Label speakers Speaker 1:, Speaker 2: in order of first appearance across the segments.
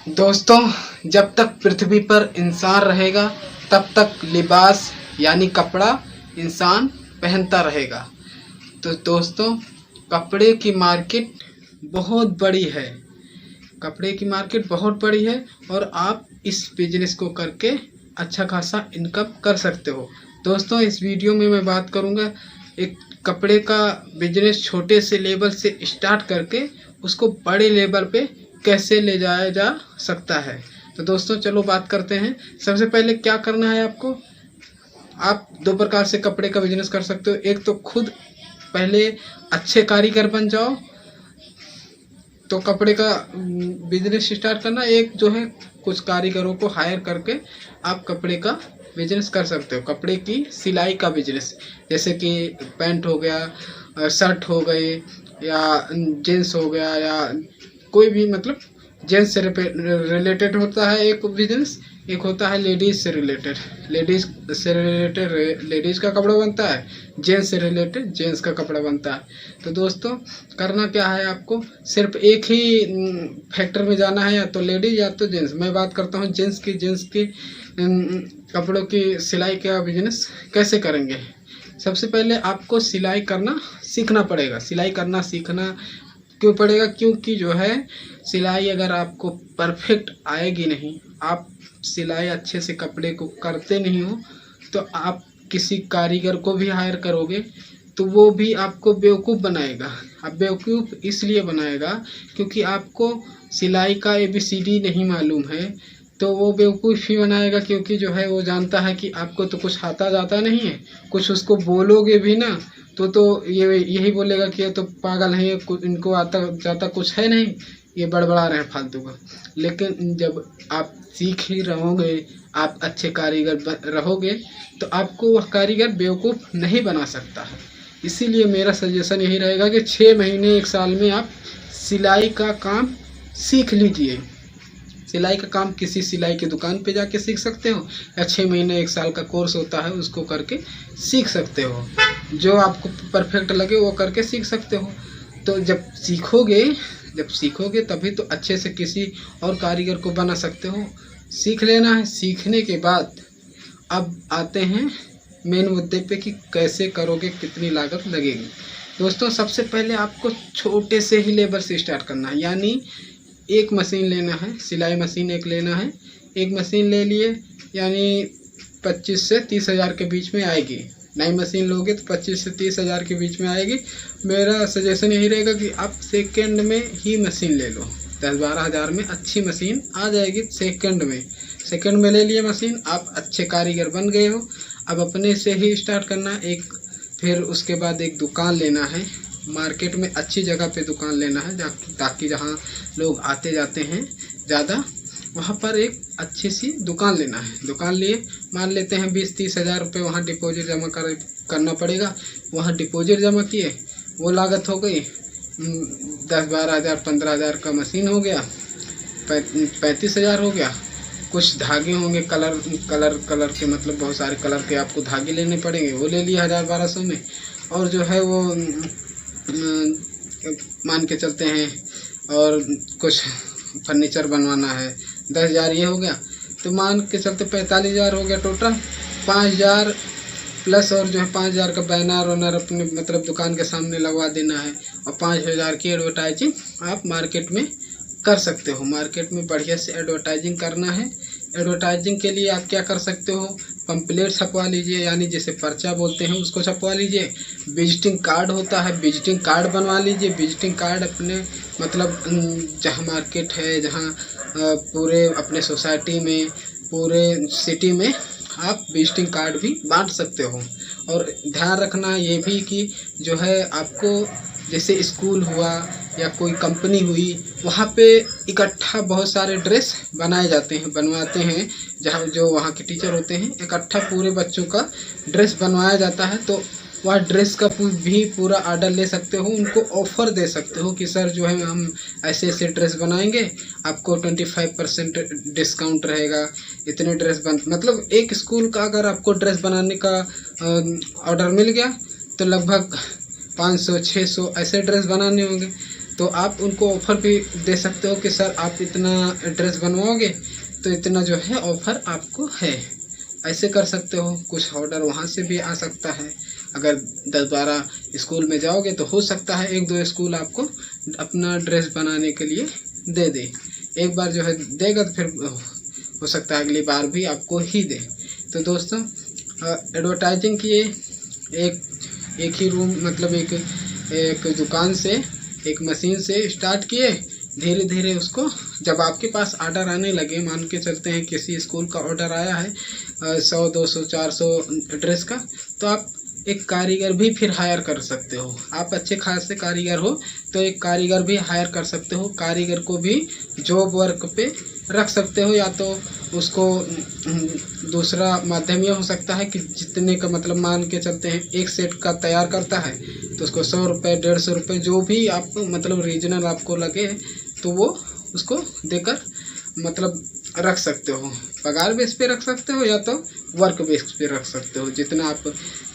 Speaker 1: दोस्तों, जब तक पृथ्वी पर इंसान रहेगा तब तक लिबास यानी कपड़ा इंसान पहनता रहेगा। तो दोस्तों, कपड़े की मार्केट बहुत बड़ी है। कपड़े की मार्केट बहुत बड़ी है और आप इस बिजनेस को करके अच्छा खासा इनकम कर सकते हो। दोस्तों, इस वीडियो में मैं बात करूंगा एक कपड़े का बिजनेस छोटे से लेवल से स्टार्ट करके उसको बड़े लेवल पे कैसे ले जाया जा सकता है। तो दोस्तों, चलो बात करते हैं। सबसे पहले क्या करना है आपको, आप दो प्रकार से कपड़े का बिजनेस कर सकते हो। एक तो खुद पहले अच्छे कारीगर बन जाओ तो कपड़े का बिजनेस स्टार्ट करना। एक जो है कुछ कारीगरों को हायर करके आप कपड़े का बिजनेस कर सकते हो। कपड़े की सिलाई का बिजनेस, जैसे कि पैंट हो गया, शर्ट हो गए, या जींस हो गया, या कोई भी मतलब जेंट्स से रिलेटेड होता है एक बिजनेस। एक होता है लेडीज से रिलेटेड, लेडीज का कपड़ा बनता है। जेंट्स से रिलेटेड जेंट्स का कपड़ा बनता है। तो दोस्तों, करना क्या है, आपको सिर्फ एक ही फैक्टर में जाना है, या तो लेडीज या तो जेंट्स। मैं बात करता हूँ जेंट्स की। जेंट्स की कपड़ों की सिलाई का बिजनेस कैसे करेंगे। सबसे पहले आपको सिलाई करना सीखना पड़ेगा। सिलाई करना सीखना क्यों पड़ेगा, क्योंकि जो है सिलाई अगर आपको परफेक्ट आएगी नहीं, आप सिलाई अच्छे से कपड़े को करते नहीं हो, तो आप किसी कारीगर को भी हायर करोगे तो वो भी आपको बेवकूफ़ बनाएगा। अब बेवकूफ़ इसलिए बनाएगा क्योंकि आपको सिलाई का ABCD नहीं मालूम है, तो वो बेवकूफ़ ही बनाएगा। क्योंकि जो है वो जानता है कि आपको तो कुछ आता जाता नहीं है। कुछ उसको बोलोगे भी ना तो ये यही बोलेगा कि ये तो पागल है, इनको आता जाता कुछ है नहीं, ये बड़बड़ा रहे हैं फालतू का। लेकिन जब आप सीख ही रहोगे, आप अच्छे कारीगर रहोगे, तो आपको वह कारीगर बेवकूफ़ नहीं बना सकता है। इसीलिए मेरा सजेशन यही रहेगा कि 6 महीने 1 साल में आप सिलाई का काम सीख लीजिए। सिलाई का काम किसी सिलाई की दुकान पे जाके सीख सकते हो, या 6 महीने 1 साल का कोर्स होता है उसको करके सीख सकते हो। जो आपको परफेक्ट लगे वो करके सीख सकते हो। तो जब सीखोगे तभी तो अच्छे से किसी और कारीगर को बना सकते हो। सीख लेना है। सीखने के बाद अब आते हैं मेन मुद्दे पे कि कैसे करोगे, कितनी लागत लगेगी। दोस्तों, सबसे पहले आपको छोटे से ही लेबर से स्टार्ट करना है। यानी एक मशीन लेना है, सिलाई मशीन एक लेना है। एक मशीन ले लिए, यानी 25 से 30 हज़ार के बीच में आएगी। नई मशीन लोगे तो 25 से 30 हज़ार के बीच में आएगी। मेरा सजेशन यही रहेगा कि आप सेकंड में ही मशीन ले लो। 10-12 हज़ार में अच्छी मशीन आ जाएगी सेकंड में। सेकंड में ले लिए मशीन, आप अच्छे कारीगर बन गए हो। अब अपने से ही स्टार्ट करना एक। फिर उसके बाद एक दुकान लेना है, मार्केट में अच्छी जगह पे दुकान लेना है, ताकि जहाँ लोग आते जाते हैं ज़्यादा, वहाँ पर एक अच्छी सी दुकान लेना है। दुकान लिए, मान लेते हैं 20-30 हज़ार रुपये वहाँ डिपॉजिट जमा करना पड़ेगा। वहाँ डिपॉजिट जमा किए, वो लागत हो गई 10-12 हज़ार, 15 हज़ार का मशीन हो गया, 35 हज़ार हो गया। कुछ धागे होंगे कलर के, मतलब बहुत सारे कलर के आपको धागे लेने पड़ेंगे, वो ले लिए 1000-1200 में। और जो है वो मान के चलते हैं, और कुछ फर्नीचर बनवाना है, 10 हज़ार ये हो गया। तो मान के चलते 45 हज़ार हो गया टोटल। 5 हज़ार प्लस और जो है 5 हज़ार का बैनर वनर अपने मतलब दुकान के सामने लगवा देना है, और 5 हज़ार की एडवर्टाइजिंग आप मार्केट में कर सकते हो। मार्केट में बढ़िया से एडवर्टाइजिंग करना है। एडवर्टाइजिंग के लिए आप क्या कर सकते हो, पंपलेट छपवा लीजिए, यानी जैसे पर्चा बोलते हैं उसको छपवा लीजिए। विजिटिंग कार्ड होता है, विजिटिंग कार्ड बनवा लीजिए। विजिटिंग कार्ड अपने मतलब जहाँ मार्केट है, जहाँ पूरे अपने सोसाइटी में, पूरे सिटी में आप विजिटिंग कार्ड भी बांट सकते हो। और ध्यान रखना ये भी कि जो है आपको जैसे स्कूल हुआ या कोई कंपनी हुई, वहाँ पे इकट्ठा बहुत सारे ड्रेस बनवाते हैं। जहाँ जो वहाँ के टीचर होते हैं, इकट्ठा पूरे बच्चों का ड्रेस बनवाया जाता है। तो वह ड्रेस का भी पूरा ऑर्डर ले सकते हो, उनको ऑफ़र दे सकते हो कि सर जो है हम ऐसे ऐसे ड्रेस बनाएंगे, आपको 25% डिस्काउंट रहेगा। इतने ड्रेस मतलब एक स्कूल का अगर आपको ड्रेस बनाने का ऑर्डर मिल गया तो लगभग 500-600 ऐसे ड्रेस बनाने होंगे। तो आप उनको ऑफ़र भी दे सकते हो कि सर आप इतना ड्रेस बनवाओगे तो इतना जो है ऑफ़र आपको है। ऐसे कर सकते हो। कुछ ऑर्डर वहाँ से भी आ सकता है। अगर 10-12 स्कूल में जाओगे तो हो सकता है 1-2 स्कूल आपको अपना ड्रेस बनाने के लिए दे दे। एक बार जो है देगा तो फिर हो सकता है अगली बार भी आपको ही दे। तो दोस्तों एडवर्टाइजिंग किए एक ही रूम मतलब एक दुकान से एक मशीन से स्टार्ट किए। धीरे धीरे उसको जब आपके पास ऑर्डर आने लगे, मान के चलते हैं किसी स्कूल का ऑर्डर आया है 100, 200, 400 ड्रेस का, तो आप एक कारीगर भी फिर हायर कर सकते हो। आप अच्छे खासे कारीगर हो तो एक कारीगर भी हायर कर सकते हो। कारीगर को भी जॉब वर्क पे रख सकते हो, या तो उसको दूसरा माध्यम ये हो सकता है कि जितने का मतलब मान के चलते हैं एक सेट का तैयार करता है तो उसको 100 रुपये 150 रुपये जो भी आप मतलब रीजनल आपको लगे तो वो उसको देकर मतलब रख सकते हो। पगार बेस पे रख सकते हो या तो वर्क बेस पे रख सकते हो।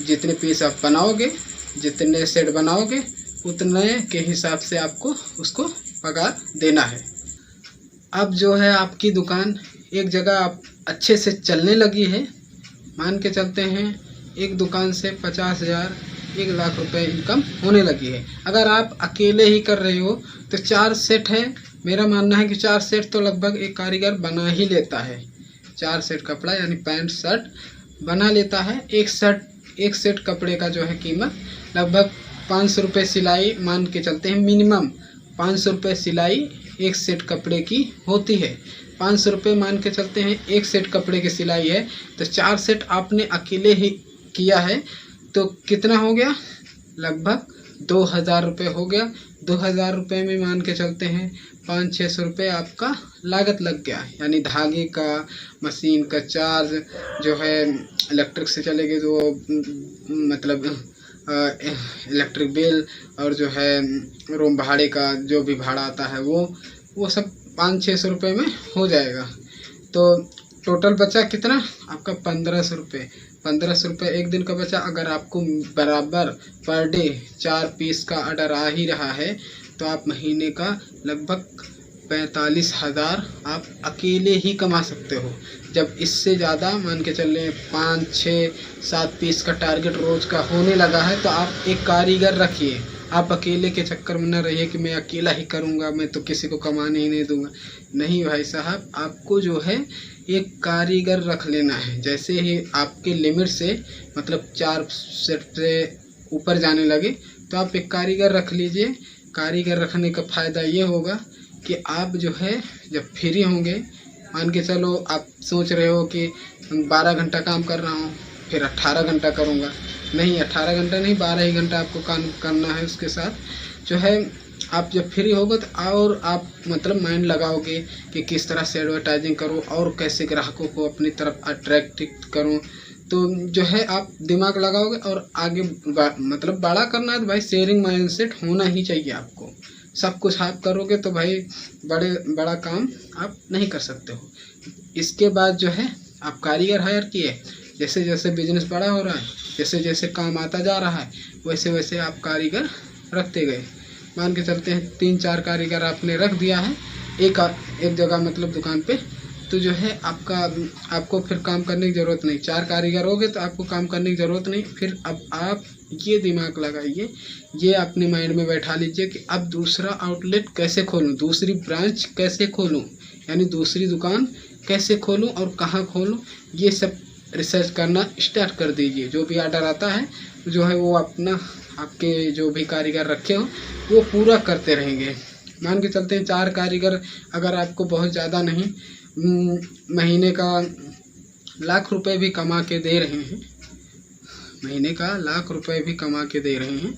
Speaker 1: जितने पीस आप बनाओगे, जितने सेट बनाओगे उतने के हिसाब से आपको उसको पगार देना है। अब जो है आपकी दुकान एक जगह आप अच्छे से चलने लगी है, मान के चलते हैं एक दुकान से 50,000 1 लाख रुपए इनकम होने लगी है। अगर आप अकेले ही कर रहे हो तो 4 सेट है, मेरा मानना है कि 4 सेट तो लगभग एक कारीगर बना ही लेता है। 4 सेट कपड़ा यानी पैंट शर्ट बना लेता है। एक सेट कपड़े का जो है कीमत लगभग 500 रुपये सिलाई मान के चलते हैं। मिनिमम 500 रुपये सिलाई एक सेट कपड़े की होती है। 500 रुपये मान के चलते हैं एक सेट कपड़े की सिलाई है, तो 4 सेट आपने अकेले ही किया है तो कितना हो गया, लगभग 2000 रुपये हो गया। 2000 रुपये में मान के चलते हैं 500-600 रुपये आपका लागत लग गया। यानी धागे का, मशीन का चार्ज जो है, इलेक्ट्रिक से चलेगी तो मतलब इलेक्ट्रिक बिल और जो है रूम भाड़े का जो भी भाड़ा आता है वो सब 500-600 रुपये में हो जाएगा। तो टोटल बचा कितना आपका 1500 रुपये। 1500 रुपये एक दिन का बचा। अगर आपको बराबर पर डे 4 पीस का ऑर्डर आ ही रहा है तो आप महीने का लगभग 45,000 आप अकेले ही कमा सकते हो। जब इससे ज़्यादा मान के चल रहे 5, 6, 7 पीस का टारगेट रोज़ का होने लगा है तो आप एक कारीगर रखिए। आप अकेले के चक्कर में न रहिए कि मैं अकेला ही करूँगा, मैं तो किसी को कमाने ही नहीं दूँगा। नहीं भाई साहब, आपको जो है एक कारीगर रख लेना है। जैसे ही आपके लिमिट से मतलब 4 सेट से ऊपर जाने लगे तो आप एक कारीगर रख लीजिए। कारीगर रखने का फ़ायदा ये होगा कि आप जो है जब फ्री होंगे, मान के चलो आप सोच रहे हो कि 12 घंटा काम कर रहा हूँ फिर 18 घंटा करूँगा, नहीं 18 घंटा नहीं 12 ही घंटा आपको काम करना है। उसके साथ जो है आप जब फ्री होगे तो और आप मतलब माइंड लगाओगे कि किस तरह से एडवर्टाइजिंग करूँ और कैसे ग्राहकों को अपनी तरफ अट्रैक्ट करूँ। तो जो है आप दिमाग लगाओगे और आगे मतलब बड़ा करना है तो भाई शेयरिंग माइंडसेट होना ही चाहिए आपको। सब कुछ आप करोगे तो भाई बड़ा काम आप नहीं कर सकते हो। इसके बाद जो है आप कारीगर हायर किए, जैसे जैसे बिजनेस बड़ा हो रहा है, जैसे जैसे काम आता जा रहा है, वैसे वैसे आप कारीगर रखते गए। मान के चलते हैं 3-4 कारीगर आपने रख दिया है एक जगह मतलब दुकान पे, तो जो है आपको फिर काम करने की ज़रूरत नहीं। 4 कारीगर हो गए तो आपको काम करने की ज़रूरत नहीं। फिर अब आप ये दिमाग लगाइए, ये अपने माइंड में बैठा लीजिए कि अब दूसरा आउटलेट कैसे खोलूँ, दूसरी ब्रांच कैसे खोलूँ, यानी दूसरी दुकान कैसे खोलूँ और कहाँ खोलूँ, ये सब रिसर्च करना स्टार्ट कर दीजिए। जो भी ऑर्डर आता है जो है वो अपना आपके जो भी कारीगर रखे हो वो पूरा करते रहेंगे। मान के चलते हैं 4 कारीगर अगर आपको बहुत ज़्यादा नहीं महीने का लाख रुपए भी कमा के दे रहे हैं, महीने का लाख रुपए भी कमा के दे रहे हैं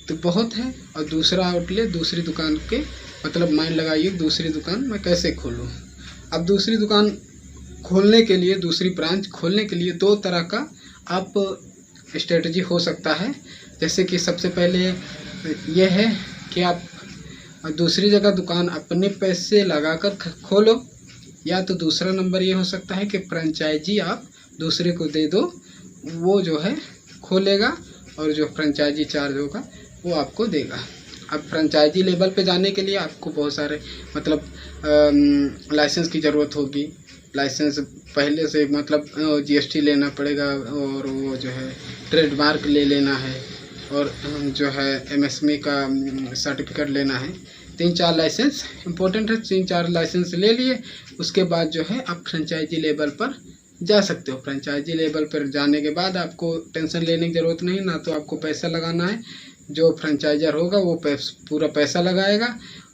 Speaker 1: तो बहुत है। और दूसरा आउटलेट दूसरी दुकान के मतलब माइंड लगाइए दूसरी दुकान मैं कैसे खोलूँ। अब दूसरी दुकान खोलने के लिए, दूसरी ब्रांच खोलने के लिए 2 तरह का आप स्ट्रेटजी हो सकता है। जैसे कि सबसे पहले ये है कि आप दूसरी जगह दुकान अपने पैसे लगाकर खोलो, या तो दूसरा नंबर ये हो सकता है कि फ्रेंचाइजी आप दूसरे को दे दो, वो जो है खोलेगा और जो फ्रेंचाइजी चार्ज होगा वो आपको देगा। अब फ्रेंचाइजी लेवल पे जाने के लिए आपको बहुत सारे मतलब लाइसेंस की ज़रूरत होगी। लाइसेंस पहले से मतलब जीएसटी लेना पड़ेगा, और वो जो है ट्रेडमार्क ले लेना है, और जो है एमएसएमई का सर्टिफिकेट लेना है। 3-4 लाइसेंस इम्पोर्टेंट है। 3-4 लाइसेंस ले लिए, उसके बाद जो है आप फ्रेंचाइजी लेवल पर जा सकते हो। फ्रेंचाइजी लेवल पर जाने के बाद आपको टेंशन लेने की ज़रूरत नहीं, ना तो आपको पैसा लगाना है। जो फ्रेंचाइजर होगा वो पूरा पैसा लगाएगा,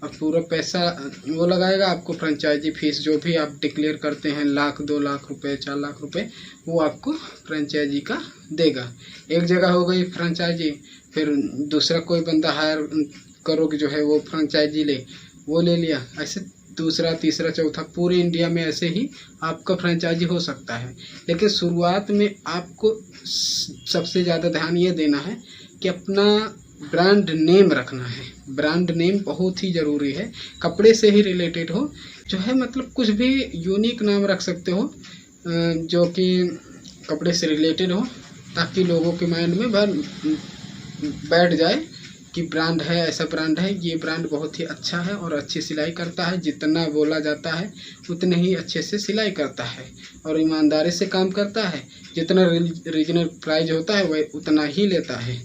Speaker 1: और पूरा पैसा वो लगाएगा। आपको फ्रेंचाइजी फीस जो भी आप डिक्लेयर करते हैं, 1 लाख 2 लाख रुपए 4 लाख रुपए, वो आपको फ्रेंचाइजी का देगा। एक जगह हो गई फ्रेंचाइजी, फिर दूसरा कोई बंदा हायर करो कि जो है वो फ्रेंचाइजी वो ले लिया, ऐसे दूसरा तीसरा चौथा पूरे इंडिया में ऐसे ही आपका फ्रेंचाइजी हो सकता है। लेकिन शुरुआत में आपको सबसे ज़्यादा ध्यान ये देना है कि अपना ब्रांड नेम रखना है। ब्रांड नेम बहुत ही ज़रूरी है, कपड़े से ही रिलेटेड हो, जो है मतलब कुछ भी यूनिक नाम रख सकते हो जो कि कपड़े से रिलेटेड हो, ताकि लोगों के माइंड में बैठ जाए कि ब्रांड है, ऐसा ब्रांड है, ये ब्रांड बहुत ही अच्छा है और अच्छी सिलाई करता है। जितना बोला जाता है उतने ही अच्छे से सिलाई करता है और ईमानदारी से काम करता है। जितना रीजनल प्राइस होता है वह उतना ही लेता है,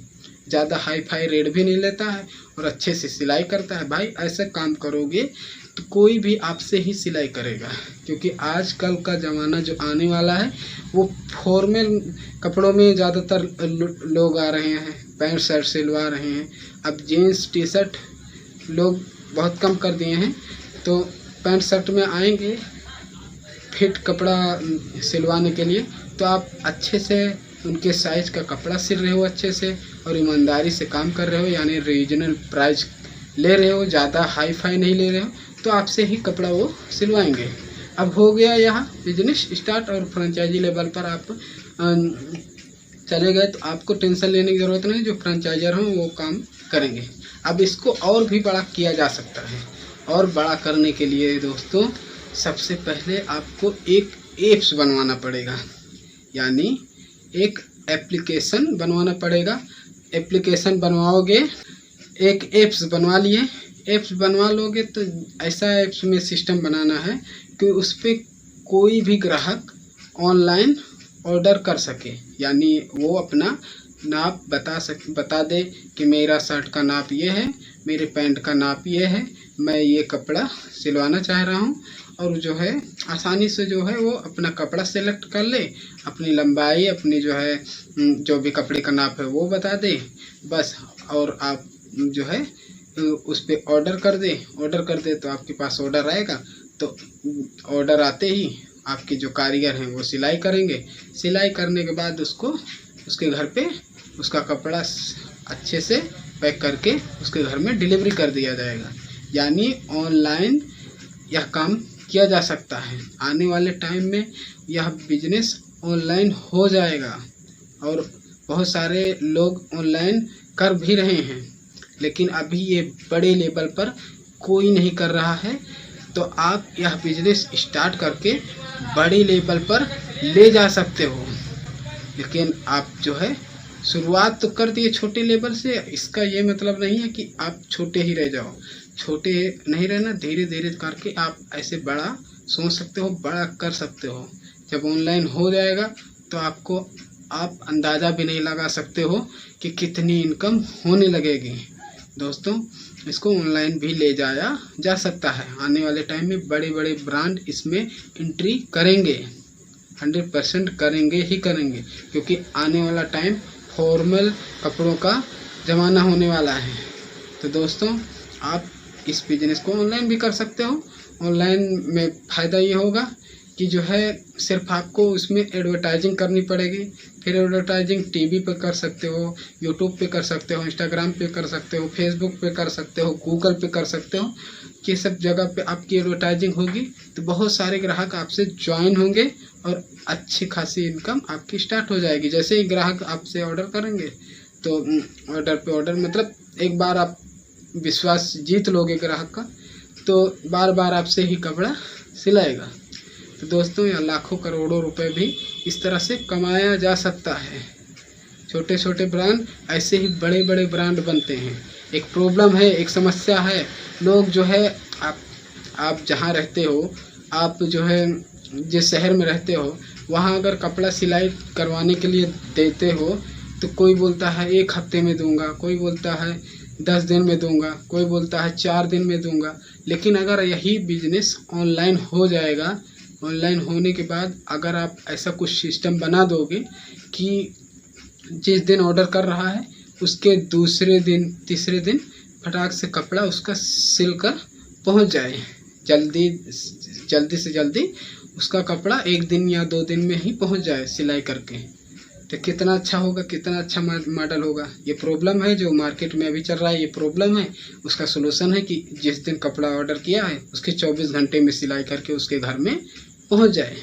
Speaker 1: ज़्यादा हाई फाई रेट भी नहीं लेता है, और अच्छे से सिलाई करता है। भाई ऐसा काम करोगे तो कोई भी आपसे ही सिलाई करेगा, क्योंकि आजकल का ज़माना जो आने वाला है वो फॉर्मल कपड़ों में ज़्यादातर लोग आ रहे हैं, पैंट शर्ट सिलवा रहे हैं। अब जीन्स टी शर्ट लोग बहुत कम कर दिए हैं, तो पैंट शर्ट में आएंगे फिट कपड़ा सिलवाने के लिए, तो आप अच्छे से उनके साइज़ का कपड़ा सिल रहे हो अच्छे से, और ईमानदारी से काम कर रहे हो, यानी रीजनल प्राइस ले रहे हो, ज़्यादा हाई फाई नहीं ले रहे हो, तो आपसे ही कपड़ा वो सिलवाएंगे। अब हो गया यहाँ बिजनेस स्टार्ट, और फ्रेंचाइजी लेवल पर आप चले गए तो आपको टेंशन लेने की ज़रूरत नहीं, जो फ्रेंचाइजर हों वो काम करेंगे। अब इसको और भी बड़ा किया जा सकता है, और बड़ा करने के लिए दोस्तों सबसे पहले आपको एक ऐप्स बनवाना पड़ेगा, यानी एक एप्लीकेशन बनवाना पड़ेगा। एप्लीकेशन बनवाओगे, एक ऐप्स बनवा लिए, ऐप्स बनवा लोगे तो ऐसा ऐप्स में सिस्टम बनाना है कि उस पर कोई भी ग्राहक ऑनलाइन ऑर्डर कर सके, यानी वो अपना नाप बता दे कि मेरा शर्ट का नाप ये है, मेरे पैंट का नाप ये है, मैं ये कपड़ा सिलवाना चाह रहा हूँ, और जो है आसानी से जो है वो अपना कपड़ा सेलेक्ट कर ले, अपनी लंबाई, अपनी जो है जो भी कपड़े का नाप है वो बता दे बस, और आप जो है उस पर ऑर्डर कर दे तो आपके पास ऑर्डर आएगा। तो ऑर्डर आते ही आपके जो कारीगर हैं वो सिलाई करेंगे, सिलाई करने के बाद उसको उसके घर पे उसका कपड़ा अच्छे से पैक करके उसके घर में डिलीवरी कर दिया जाएगा। यानी ऑनलाइन यह काम किया जा सकता है। आने वाले टाइम में यह बिजनेस ऑनलाइन हो जाएगा, और बहुत सारे लोग ऑनलाइन कर भी रहे हैं, लेकिन अभी ये बड़े लेवल पर कोई नहीं कर रहा है। तो आप यह बिजनेस स्टार्ट करके बड़े लेवल पर ले जा सकते हो, लेकिन आप जो है शुरुआत तो कर दिए छोटे लेवल से। इसका ये मतलब नहीं है कि आप छोटे ही रह जाओ, छोटे नहीं रहना, धीरे धीरे करके आप ऐसे बड़ा सोच सकते हो, बड़ा कर सकते हो। जब ऑनलाइन हो जाएगा तो आप अंदाज़ा भी नहीं लगा सकते हो कि कितनी इनकम होने लगेगी। दोस्तों इसको ऑनलाइन भी ले जाया जा सकता है। आने वाले टाइम में बड़े बड़े ब्रांड इसमें एंट्री करेंगे, 100% करेंगे ही करेंगे, क्योंकि आने वाला टाइम फॉर्मल कपड़ों का ज़माना होने वाला है। तो दोस्तों आप इस बिज़नेस को ऑनलाइन भी कर सकते हो। ऑनलाइन में फ़ायदा ये होगा कि जो है सिर्फ आपको उसमें एडवर्टाइजिंग करनी पड़ेगी। फिर एडवर्टाइजिंग टीवी पे कर सकते हो, यूट्यूब पे कर सकते हो, इंस्टाग्राम पे कर सकते हो, फेसबुक पे कर सकते हो, गूगल पे कर सकते हो। ये सब जगह पे आपकी एडवर्टाइजिंग होगी तो बहुत सारे ग्राहक आपसे ज्वाइन होंगे और अच्छी खासी इनकम आपकी स्टार्ट हो जाएगी। जैसे ही ग्राहक आपसे ऑर्डर करेंगे तो ऑर्डर पे ऑर्डर, मतलब एक बार आप विश्वास जीत लोगे ग्राहक का तो बार बार आपसे ही कपड़ा सिलाएगा। तो दोस्तों यहाँ लाखों करोड़ों रुपए भी इस तरह से कमाया जा सकता है। छोटे छोटे ब्रांड ऐसे ही बड़े बड़े ब्रांड बनते हैं। एक प्रॉब्लम है, एक समस्या है। लोग जो है आप जहाँ रहते हो, आप जो है जिस शहर में रहते हो, वहाँ अगर कपड़ा सिलाई करवाने के लिए देते हो तो कोई बोलता है 1 हफ्ते में दूंगा, कोई बोलता है 10 दिन में दूंगा, कोई बोलता है 4 दिन में दूंगा। लेकिन अगर यही बिजनेस ऑनलाइन हो जाएगा, ऑनलाइन होने के बाद अगर आप ऐसा कुछ सिस्टम बना दोगे कि जिस दिन ऑर्डर कर रहा है उसके दूसरे दिन तीसरे दिन फटाक से कपड़ा उसका सिल कर पहुँच जाए, जल्दी से जल्दी उसका कपड़ा 1 दिन या 2 दिन में ही पहुंच जाए सिलाई करके, तो कितना अच्छा होगा, कितना अच्छा मॉडल होगा। ये प्रॉब्लम है जो मार्केट में अभी चल रहा है, ये प्रॉब्लम है। उसका सलूशन है कि जिस दिन कपड़ा ऑर्डर किया है उसके 24 घंटे में सिलाई करके उसके घर में पहुंच जाए,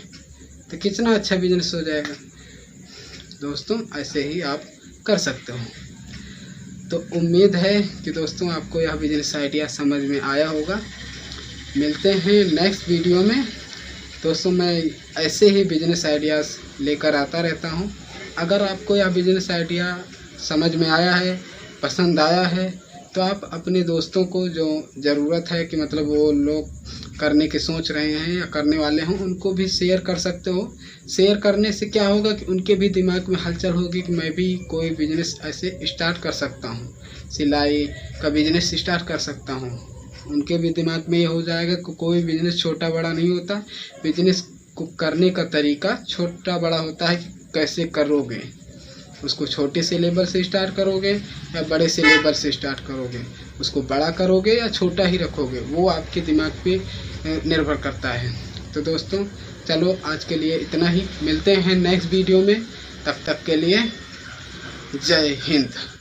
Speaker 1: तो कितना अच्छा बिजनेस हो जाएगा। दोस्तों ऐसे ही आप कर सकते हो। तो उम्मीद है कि दोस्तों आपको यह बिजनेस आइडिया समझ में आया होगा। मिलते हैं नेक्स्ट वीडियो में। दोस्तों मैं ऐसे ही बिजनेस आइडियाज़ लेकर आता रहता हूं। अगर आपको यह बिजनेस आइडिया समझ में आया है, पसंद आया है, तो आप अपने दोस्तों को जो ज़रूरत है कि मतलब वो लोग करने की सोच रहे हैं या करने वाले हों, उनको भी शेयर कर सकते हो। शेयर करने से क्या होगा कि उनके भी दिमाग में हलचल होगी कि मैं भी कोई बिजनेस ऐसे स्टार्ट कर सकता हूँ, सिलाई का बिजनेस स्टार्ट कर सकता हूँ। उनके भी दिमाग में ये हो जाएगा कि कोई बिजनेस छोटा बड़ा नहीं होता, बिजनेस को करने का तरीका छोटा बड़ा होता है कि कैसे करोगे, उसको छोटे से लेवल से स्टार्ट करोगे या बड़े से लेवल से स्टार्ट करोगे, उसको बड़ा करोगे या छोटा ही रखोगे, वो आपके दिमाग पे निर्भर करता है। तो दोस्तों चलो आज के लिए इतना ही, मिलते हैं नेक्स्ट वीडियो में। तब तक के लिए जय हिंद।